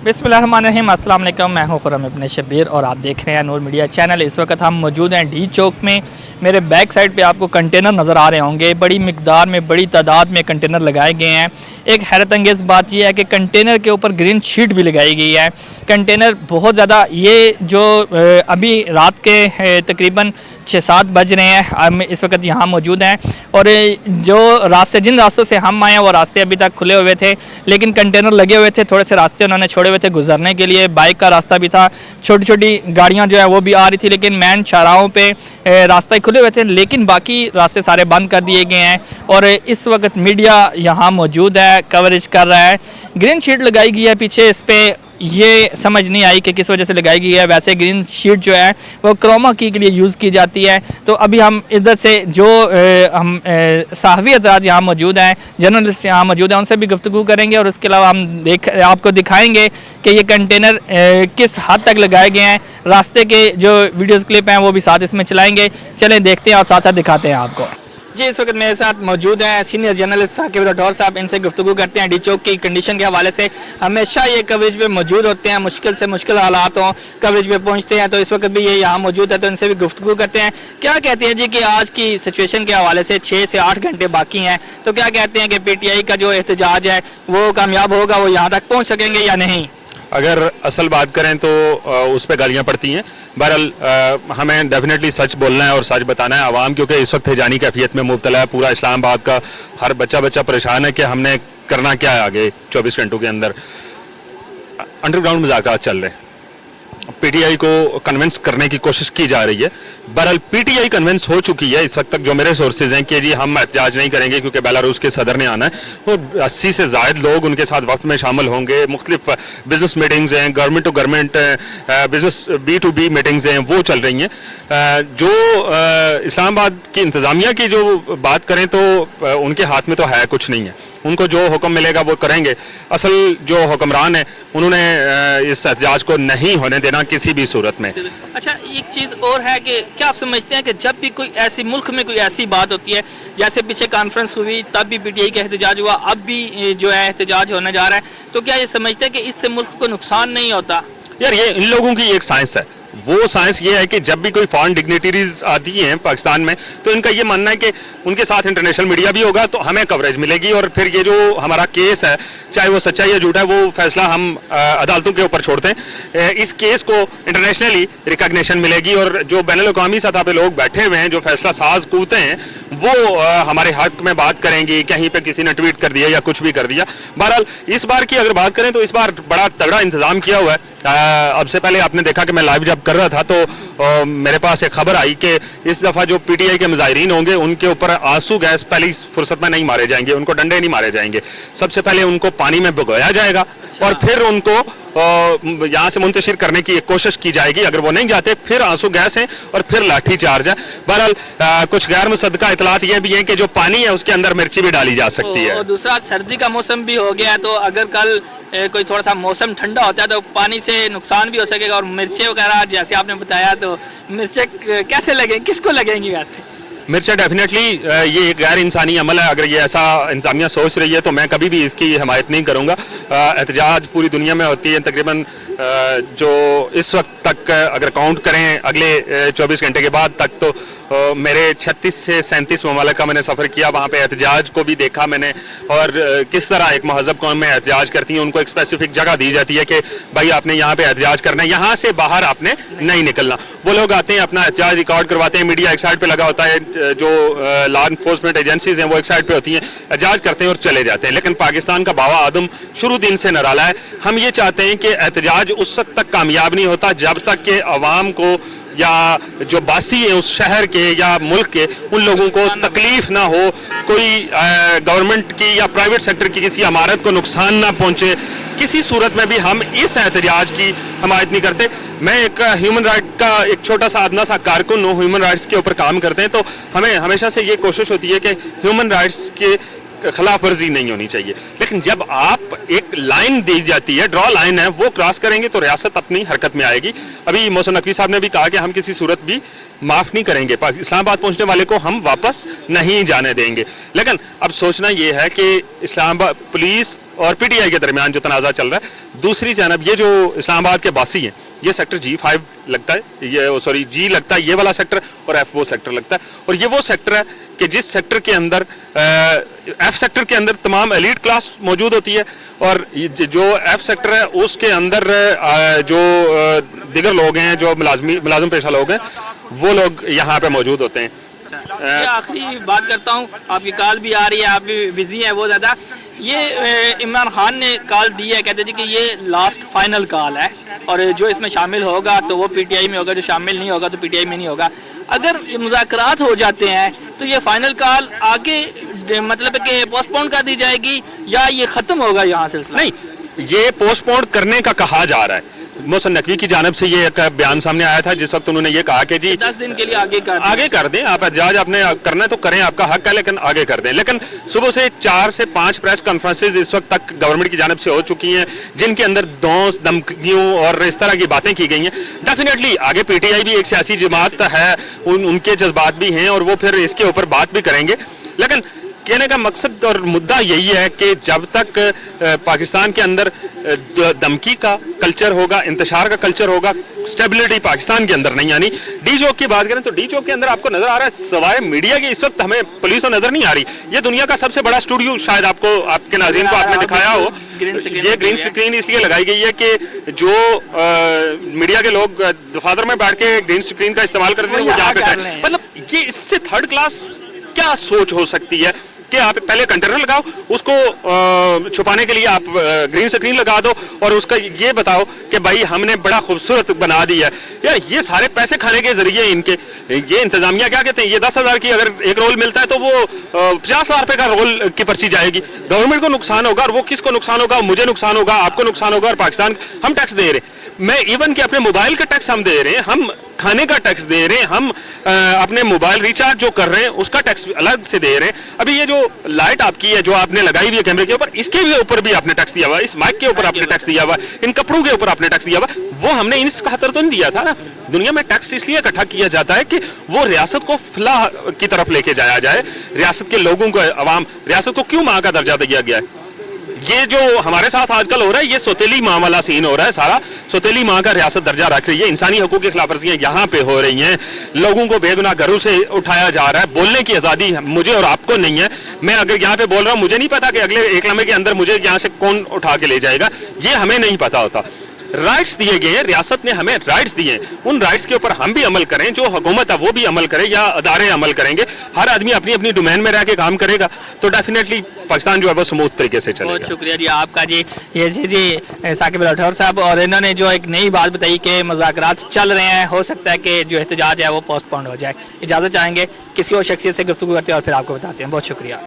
बिस्मिल्लाहिर्रहमानिर्रहीम, अस्सलाम वालेकुम। मैं हूं खुर्रम इब्न शब्बीर और आप देख रहे हैं नूर मीडिया चैनल। इस वक्त हम मौजूद हैं डी चौक में। मेरे बैक साइड पे आपको कंटेनर नज़र आ रहे होंगे। बड़ी मिकदार में, बड़ी तादाद में कंटेनर लगाए गए हैं। एक हैरत अंगेज़ बात यह है कि कंटेनर के ऊपर ग्रीन शीट भी लगाई गई है। कंटेनर बहुत ज़्यादा, ये जो अभी रात के तकरीबन 6-7 बज रहे हैं, हम इस वक्त यहाँ मौजूद हैं और जो जिन रास्तों से हम आए हैं वो रास्ते अभी तक खुले हुए थे, लेकिन कंटेनर लगे हुए थे। थोड़े से रास्ते उन्होंने छोड़े हुए थे गुजरने के लिए। बाइक का रास्ता भी था, छोटी छोटी गाड़ियाँ जो है वो भी आ रही थी, लेकिन मेन चौराहों पे रास्ते खुले हुए थे, लेकिन बाकी रास्ते सारे बंद कर दिए गए हैं। और इस वक्त मीडिया यहाँ मौजूद है, कवरेज कर रहा है। ग्रीन शीट लगाई गई है पीछे, इस पर ये समझ नहीं आई कि किस वजह से लगाई गई है। वैसे ग्रीन शीट जो है वो क्रोमा की के लिए यूज़ की जाती है। तो अभी हम इधर से जो हम सहाफ़ी हज़रात यहाँ मौजूद हैं, जर्नलिस्ट यहाँ मौजूद हैं, उनसे भी गुफ्तगू करेंगे और उसके अलावा हम आपको दिखाएंगे कि ये कंटेनर किस हद तक लगाए गए हैं। रास्ते के जो वीडियोज़ क्लिप हैं वो भी साथ इसमें चलाएँगे। चलें देखते हैं और साथ साथ दिखाते हैं आपको। जी, इस वक्त मेरे साथ मौजूद हैं सीनियर जर्नलिस्ट साकिब राठौर साहब। इनसे गुफ्तगू करते हैं डी चौक की कंडीशन के हवाले से। हमेशा ये कवरेज पे मौजूद होते हैं, मुश्किल से मुश्किल हालात हों कवरेज पे पहुंचते हैं, तो इस वक्त भी ये यहाँ मौजूद है, तो इनसे भी गुफ्तगू करते हैं। क्या कहते हैं जी कि आज की सिचुएशन के हवाले से 6 से 8 घंटे बाकी हैं, तो क्या कहते हैं कि PTI का जो एहतजाज है वो कामयाब होगा, वो यहाँ तक पहुँच सकेंगे या नहीं? अगर असल बात करें तो उस पर गालियाँ पड़ती हैं। बहरहाल हमें डेफिनेटली सच बोलना है और सच बताना है आवाम, क्योंकि इस वक्त हिजानी कैफियत में मुब्तला है पूरा इस्लामाबाद का हर बच्चा परेशान है कि हमने करना क्या है आगे 24 घंटों के अंदर। अंडरग्राउंड मुज़ाकरात चल रहे हैं, PTI को कन्विंस करने की कोशिश की जा रही है। बहरहाल PTI कन्विंस हो चुकी है इस वक्त तक, जो मेरे सोर्सेज हैं, कि जी हम एहतजाज नहीं करेंगे क्योंकि बेलारूस के सदर ने आना है। वो 80 से ज़ायद लोग उनके साथ वक्त में शामिल होंगे। मुख्तलिफ बिजनेस मीटिंग्स हैं, government to government business B2B meetings हैं, वो चल रही हैं। जो इस्लामाबाद की इंतज़ामिया की जो बात करें तो उनके हाथ में तो है कुछ नहीं है, उनको जो हुक्म मिलेगा वो करेंगे। असल जो हुक्मरान है उन्होंने इस एहतजाज को नहीं होने देना किसी भी सूरत में। अच्छा, एक चीज़ और है कि क्या आप समझते हैं कि जब भी कोई ऐसी मुल्क में कोई ऐसी बात होती है, जैसे पीछे कॉन्फ्रेंस हुई तब भी PTI का एहतजाज हुआ, अब भी जो है एहतजाज होने जा रहा है, तो क्या ये समझते हैं कि इससे मुल्क को नुकसान नहीं होता? यार, ये इन लोगों की एक साइंस है। वो साइंस ये है कि जब भी कोई फॉरेन डिग्निटरीज आती हैं पाकिस्तान में, तो इनका ये मानना है कि उनके साथ इंटरनेशनल मीडिया भी होगा तो हमें कवरेज मिलेगी, और फिर ये जो हमारा केस है, चाहे वो सच्चा या झूठा है, वो फैसला हम अदालतों के ऊपर छोड़ते हैं। इस केस को इंटरनेशनली रिकॉग्निशन मिलेगी, और जो बैनुल-अक़वामी सतह पे लोग बैठे हुए हैं, जो फैसला साज कूदते हैं, वो हमारे हक में बात करेंगी। कहीं पे किसी ने ट्वीट कर दिया या कुछ भी कर दिया। बहरहाल इस बार की अगर बात करें तो इस बार बड़ा तगड़ा इंतजाम किया हुआ है। अब से पहले आपने देखा कि मैं लाइव जब कर रहा था तो मेरे पास एक खबर आई कि इस दफ़ा जो PTI के मुजाहिरीन होंगे उनके ऊपर आंसू गैस पहली फुर्सत में नहीं मारे जाएंगे, उनको डंडे नहीं मारे जाएंगे। सबसे पहले उनको पानी में भिगोया जाएगा और फिर उनको यहाँ से मुंतशिर करने की कोशिश की जाएगी। अगर वो नहीं जाते फिर आंसू गैस है और फिर लाठी चार्ज है। बहरहाल कुछ गैर मुसद्दका इतलात ये भी है कि जो पानी है उसके अंदर मिर्ची भी डाली जा सकती है। और दूसरा, सर्दी का मौसम भी हो गया है, तो अगर कल कोई थोड़ा सा मौसम ठंडा होता है तो पानी से नुकसान भी हो सकेगा। और मिर्चें वगैरह जैसे आपने बताया, तो मिर्चें कैसे लगेंगी, किसको लगेंगी? वैसे मिर्चा डेफिनेटली ये एक गैर इंसानी अमल है। अगर ये ऐसा इंतजामिया सोच रही है तो मैं कभी भी इसकी हिमायत नहीं करूँगा। एहतजाज पूरी दुनिया में होती है तकरीबन, जो इस वक्त तक अगर काउंट करें अगले 24 घंटे के बाद तक, तो मेरे 36 से 37 ममालिक का मैंने सफ़र किया। वहाँ पे एहतजाज को भी देखा मैंने, और किस तरह एक महज़ब कौम में एहतजाज करती हैं। उनको एक स्पेसिफिक जगह दी जाती है कि भाई आपने यहाँ पे एहतजाज करना है, यहाँ से बाहर आपने नहीं निकलना। वो लोग आते हैं, अपना एहतजाज रिकॉर्ड करवाते हैं, मीडिया एक साइड पे लगा होता है, जो लॉ इन्फोर्समेंट एजेंसीज हैं वो एक साइड पे होती हैं, एहतजाज करते हैं और चले जाते हैं। लेकिन पाकिस्तान का बावा आदम शुरू दिन से निराला है। हम ये चाहते हैं कि एहतजाज उस वक्त तक कामयाब नहीं होता जब तक कि अवाम को या जो बासी है उस शहर के या मुल्क के, उन लोगों को तकलीफ ना हो, कोई गवर्नमेंट की या प्राइवेट सेक्टर की किसी इमारत को नुकसान ना पहुंचे। किसी सूरत में भी हम इस एहतजाज की हिमायत नहीं करते। मैं एक ह्यूमन राइट का एक छोटा सा अदना सा कारकुन हूँ, ह्यूमन राइट्स के ऊपर काम करते हैं, तो हमें हमेशा से ये कोशिश होती है कि ह्यूमन राइट्स के खिलाफ वर्जी नहीं होनी चाहिए, लेकिन जब आप एक लाइन दी जाती है, ड्रॉ लाइन है, वो क्रॉस करेंगे तो रियासत अपनी हरकत में आएगी। अभी मोहसिन नकवी साहब ने भी कहा कि हम किसी सूरत भी माफ़ नहीं करेंगे, इस्लामाबाद पहुंचने वाले को हम वापस नहीं जाने देंगे। लेकिन अब सोचना ये है कि इस्लामाबाद पुलिस और पीटीआई के दरमियान जो तनाज़ा चल रहा है, दूसरी जानब ये जो इस्लामाबाद के बासी हैं, ये सेक्टर G5 लगता है, ये सॉरी G लगता है ये वाला सेक्टर, और F वो सेक्टर लगता है। और ये वो सेक्टर है कि जिस सेक्टर के अंदर F सेक्टर के अंदर तमाम एलीट क्लास मौजूद होती है, और जो F सेक्टर है उसके अंदर जो दिगर लोग हैं, जो मुलाजिम पेशा लोग हैं, वो लोग यहाँ पे मौजूद होते हैं। ये आखिरी बात करता हूँ, आपकी कॉल भी आ रही है, आप भी बिजी हैं बहुत ज़्यादा। ये इमरान खान ने कॉल दी है, कहते जी कि ये लास्ट फाइनल कॉल है और जो इसमें शामिल होगा तो वो पीटीआई में होगा, जो शामिल नहीं होगा तो पीटीआई में नहीं होगा। अगर मुज़ाकरात हो जाते हैं तो ये फाइनल कॉल आगे मतलब कि पोस्टपोन कर दी जाएगी या ये ख़त्म होगा यहाँ सिलसिला? नहीं, ये पोस्टपोन करने का कहा जा रहा है। मोहसिन नकवी की जानिब से ये एक बयान सामने आया था जिस वक्त उन्होंने ये कहा कि जी 10 दिन के लिए आगे कर दें, आप एहतजाज आपने करना है तो करें, आपका हक है, लेकिन आगे कर दें। लेकिन सुबह से 4 से 5 प्रेस कॉन्फ्रेंसेज इस वक्त तक गवर्नमेंट की जानिब से हो चुकी हैं, जिनके अंदर दौस धमकियों और इस तरह की बातें की गई हैं। डेफिनेटली आगे पीटीआई भी एक सियासी जमात है, उनके जज्बात भी हैं और वो फिर इसके ऊपर बात भी करेंगे। लेकिन कहने का मकसद और मुद्दा यही है कि जब तक पाकिस्तान के अंदर धमकी का कल्चर होगा, इंतशार का कल्चर होगा, स्टेबिलिटी पाकिस्तान के अंदर नहीं आनी। डी चौक की बात करें तो डी चौक के अंदर आपको नजर आ रहा है, सवाए मीडिया के इस वक्त हमें पुलिस तो नजर नहीं आ रही। ये दुनिया का सबसे बड़ा स्टूडियो, शायद आपको आपके नाज़रीन को आपने दिखाया हो, ये ग्रीन स्क्रीन इसलिए लगाई गई है कि जो मीडिया के लोग दफातर में बैठ के ग्रीन स्क्रीन का इस्तेमाल करते हैं वो यहाँ पे करें। मतलब ये इससे थर्ड क्लास क्या सोच हो सकती है कि आप पहले कंटेनर लगाओ, उसको छुपाने के लिए आप ग्रीन स्क्रीन लगा दो और उसका ये बताओ कि भाई हमने बड़ा खूबसूरत बना दिया है। यार ये सारे पैसे खाने के जरिए इनके, ये इंतजामिया क्या कहते हैं, ये 10,000 की अगर एक रोल मिलता है तो वो 50,000 रुपए का रोल की पर्ची जाएगी। गवर्नमेंट को नुकसान होगा, और वो किसको नुकसान होगा? मुझे नुकसान होगा, आपको नुकसान होगा, और पाकिस्तान हम टैक्स दे रहे हैं। मैं इवन कि अपने मोबाइल का टैक्स हम दे रहे हैं, हम खाने का टैक्स दे रहे हैं, हम अपने मोबाइल रिचार्ज जो कर रहे हैं उसका टैक्स अलग से दे रहे हैं। अभी ये जो लाइट आपकी है जो आपने लगाई हुई है कैमरे के ऊपर, इसके भी ऊपर भी आपने टैक्स दिया हुआ है, इस माइक के ऊपर आपने टैक्स दिया हुआ है, इन कपड़ों के ऊपर आपने टैक्स दिया हुआ है। वो हमने इस खातर तो नहीं दिया था ना। दुनिया में टैक्स इसलिए इकट्ठा किया जाता है कि वो रियासत को फलाह की तरफ लेके जाया जाए, रियासत के लोगों को, अवाम, रियासत को क्यों माँ का दर्जा दिया गया है? ये जो हमारे साथ आजकल हो रहा है, ये सौतेली माँ वाला सीन हो रहा है सारा। सौतेली माँ का रियासत दर्जा रख रही है, इंसानी हकूक़ की खिलाफ वर्जियाँ यहाँ पे हो रही हैं, लोगों को बेगुनाह घरों से उठाया जा रहा है। बोलने की आज़ादी मुझे और आपको नहीं है। मैं अगर यहाँ पे बोल रहा हूँ, मुझे नहीं पता कि अगले एक लम्हे के अंदर मुझे यहाँ से कौन उठा के ले जाएगा, ये हमें नहीं पता होता। राइट्स दिए गए हैं, रियासत ने हमें राइट्स दिए हैं, उन राइट्स के ऊपर हम भी अमल करें, जो हुकूमत है वो भी अमल करे या अदारे अमल करेंगे। हर आदमी अपनी अपनी डोमेन में रह के काम करेगा तो डेफिनेटली पाकिस्तान जो है वो स्मूथ तरीके से चलेगा। बहुत शुक्रिया जी आपका जी, ये जी साकिब राठौर साहब, और इन्होंने जो एक नई बात बताई कि मुज़ाकरात चल रहे हैं, हो सकता है कि जो एहतजाज है वो पोस्टपोन हो जाए। इजाज़त चाहेंगे, किसी और शख्सियत से गुफ्तगू करते हैं और फिर आपको बताते हैं। बहुत शुक्रिया।